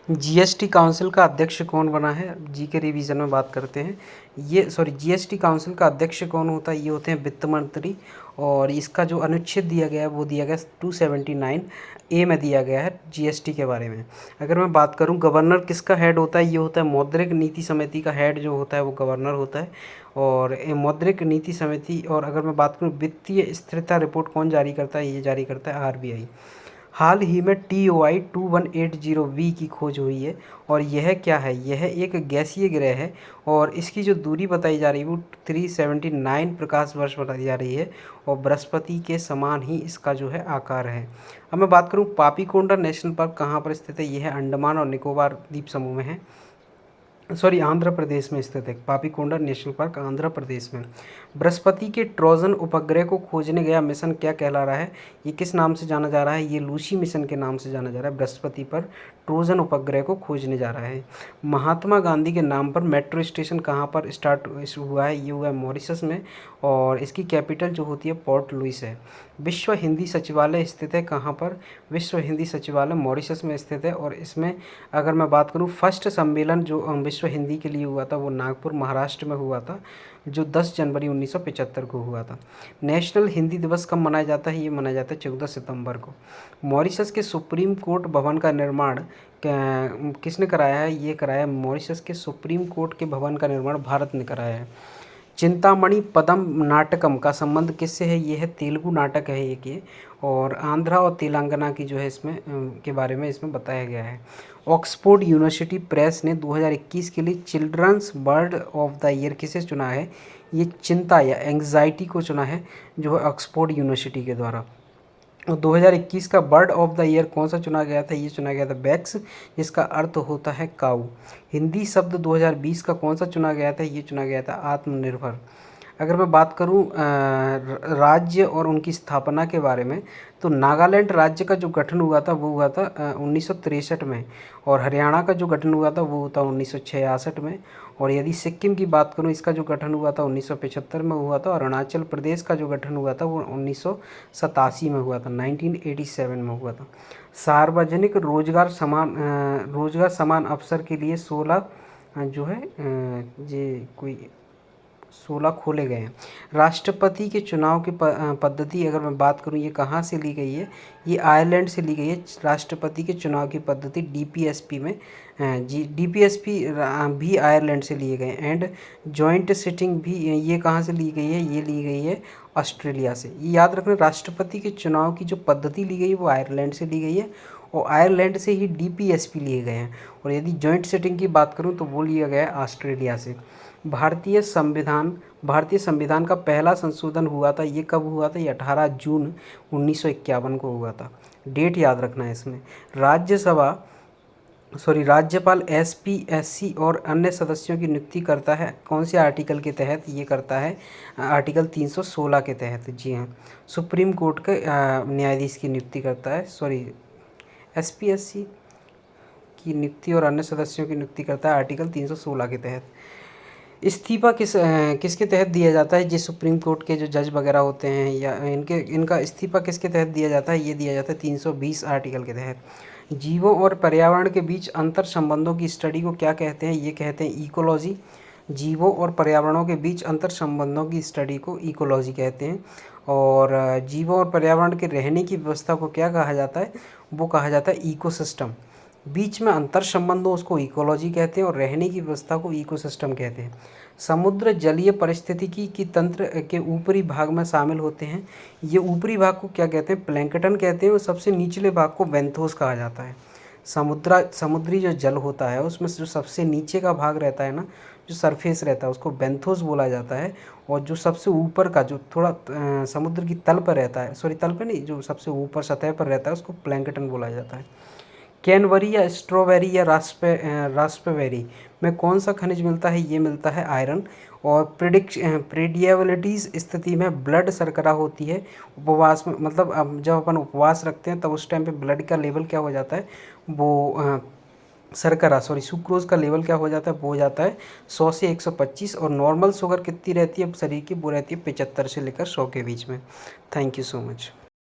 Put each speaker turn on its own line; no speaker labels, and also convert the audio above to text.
GST council का अध्यक्ष कौन बना है? जी के रिवीजन में बात करते हैं। जीएसटी काउंसिल का अध्यक्ष कौन होता है? ये होते हैं वित्त मंत्री। और इसका जो अनुच्छेद दिया गया है वो दिया गया 279 ए में दिया गया है जीएसटी के बारे में। अगर मैं बात करूं गवर्नर किसका हेड होता है, ये होता है मौद्रिक नीति समिति का हेड जो होता है वो गवर्नर होता है। और ये मौद्रिक नीति समिति, और अगर मैं बात करूं वित्तीय स्थिरता रिपोर्ट कौन जारी करता है, ये जारी करता है आरबीआई। हाल ही में TOI 2180V की खोज हुई है। और यह क्या है? यह एक गैसीय ग्रह है और इसकी जो दूरी बताई जा रही है वो 379 प्रकाश वर्ष बताई जा रही है और बृहस्पति के समान ही इसका जो है आकार है। अब मैं बात करूं पापीकोंडा नेशनल पार्क कहाँ पर स्थित है? यह है अंडमान और निकोबार द्वीप समूह में है, आंध्र प्रदेश में स्थित है। पापीकोंडा नेशनल पार्क आंध्र प्रदेश में। बृहस्पति के ट्रोजन उपग्रह को खोजने गया मिशन क्या कहला रहा है? ये किस नाम से जाना जा रहा है? ये लूसी मिशन के नाम से जाना जा रहा है। बृहस्पति पर ट्रोजन उपग्रह को खोजने जा रहा है। महात्मा गांधी के नाम पर मेट्रो स्टेशन कहाँ पर स्टार्ट हुआ है? ये हुआ है मॉरिशस में और इसकी कैपिटल जो होती है पोर्ट लुइस है। विश्व हिंदी सचिवालय स्थित है कहाँ पर? विश्व हिंदी सचिवालय मॉरिशस में स्थित है। और इसमें अगर मैं बात करूँ फर्स्ट सम्मेलन जो विश्व हिंदी के लिए हुआ था वो नागपुर महाराष्ट्र में हुआ था, जो 10 जनवरी 1975 को हुआ था। नेशनल हिंदी दिवस कब मनाया जाता है? ये मनाया जाता है 14 सितंबर को। मॉरिशस के सुप्रीम कोर्ट भवन का निर्माण किसने कराया है? ये कराया मॉरिशस के सुप्रीम कोर्ट के भवन का निर्माण भारत ने कराया है। चिंतामणि पदम नाटकम का संबंध किससे है? ये है तेलुगु नाटक है एक ये। और आंध्रा और तेलंगाना की जो है इसमें के बारे में इसमें बताया गया है। ऑक्सफोर्ड यूनिवर्सिटी प्रेस ने 2021 के लिए children's bird of the year किसे चुना है? ये चिंता या एंग्जाइटी को चुना है जो है ऑक्सफोर्ड यूनिवर्सिटी के द्वारा। 2021 का बर्ड ऑफ द ईयर कौन सा चुना गया था? ये चुना गया था बैक्स, जिसका अर्थ होता है काऊ। हिंदी शब्द 2020 का कौन सा चुना गया था? ये चुना गया था आत्मनिर्भर। अगर मैं बात करूं राज्य और उनकी स्थापना के बारे में, तो नागालैंड राज्य का जो गठन हुआ था वो हुआ था 1963 में। और हरियाणा का जो गठन हुआ था वो था 1966 में। और यदि सिक्किम की बात करूं, इसका जो गठन हुआ था 1975 में हुआ था। और अरुणाचल प्रदेश का जो गठन हुआ था वो 1987 में हुआ था, 1987 में हुआ था। सार्वजनिक रोजगार समान अवसर के लिए 16 जो है ये कोई 16 खोले गए हैं। राष्ट्रपति के चुनाव की पद्धति अगर मैं बात करूं ये कहाँ से ली गई है? ये आयरलैंड से ली गई है। राष्ट्रपति के चुनाव की पद्धति DPSP में DPSP भी आयरलैंड से लिए गए। एंड जॉइंट सिटिंग भी ये कहाँ से ली गई है? ये ली गई है ऑस्ट्रेलिया से। ये याद रखना, राष्ट्रपति के चुनाव की जो पद्धति ली गई है वो आयरलैंड से ली गई है और आयरलैंड से ही DPSP लिए गए हैं। और यदि जॉइंट सिटिंग की बात करूं तो वो लिया गया है ऑस्ट्रेलिया से। भारतीय संविधान का पहला संशोधन हुआ था, ये कब हुआ था? ये 18 जून 1951 को हुआ था। डेट याद रखना है इसमें। राज्यपाल SP SC और अन्य सदस्यों की नियुक्ति करता है कौन से आर्टिकल के तहत? ये करता है आर्टिकल 316 के तहत। जी हाँ, सुप्रीम कोर्ट के न्यायाधीश की नियुक्ति करता है। SP SC की नियुक्ति और अन्य सदस्यों की नियुक्ति करता है आर्टिकल 316 के तहत। इस्तीफा किसके तहत दिया जाता है? जिस सुप्रीम कोर्ट के जो जज वगैरह होते हैं या इनका इस्तीफा किसके तहत दिया जाता है? ये दिया जाता है 320 आर्टिकल के तहत। जीवों और पर्यावरण के बीच अंतर संबंधों की स्टडी को क्या कहते हैं? ये कहते हैं इकोलॉजी। जीवों और पर्यावरणों के बीच अंतर संबंधों की स्टडी को इकोलॉजी कहते हैं। और जीवों और पर्यावरण के रहने की व्यवस्था को क्या कहा जाता है? वो कहा जाता है इकोसिस्टम। बीच में अंतर संबंध हो उसको इकोलॉजी कहते हैं और रहने की व्यवस्था को इकोसिस्टम कहते हैं। समुद्र जलीय पारिस्थितिकी की तंत्र के ऊपरी भाग में शामिल होते हैं। ये ऊपरी भाग को क्या कहते हैं? प्लैंकटन कहते हैं। और सबसे निचले भाग को बेंथोस कहा जाता है। समुद्री जो जल होता है उसमें जो सबसे नीचे का भाग रहता है ना, जो सरफेस रहता है उसको बेंथोस बोला जाता है। और जो सबसे ऊपर का जो थोड़ा समुद्र की तल पर रहता है, तल पर नहीं, जो सबसे ऊपर सतह पर रहता है उसको प्लैंकटन बोला जाता है। कैनबरी या स्ट्रॉबेरी या रास्पबेरी में कौन सा खनिज मिलता है? ये मिलता है आयरन। और प्रेडिएबिलिटीज स्थिति में ब्लड शर्करा होती है। उपवास में, मतलब अब जब अपन उपवास रखते हैं तब उस टाइम पे ब्लड का लेवल क्या हो जाता है? वो सुक्रोज का लेवल क्या हो जाता है? वो हो जाता है 100 से 125। और नॉर्मल शुगर कितनी रहती है शरीर की? वो रहती है 75 से लेकर 100 के बीच में। Thank you so much.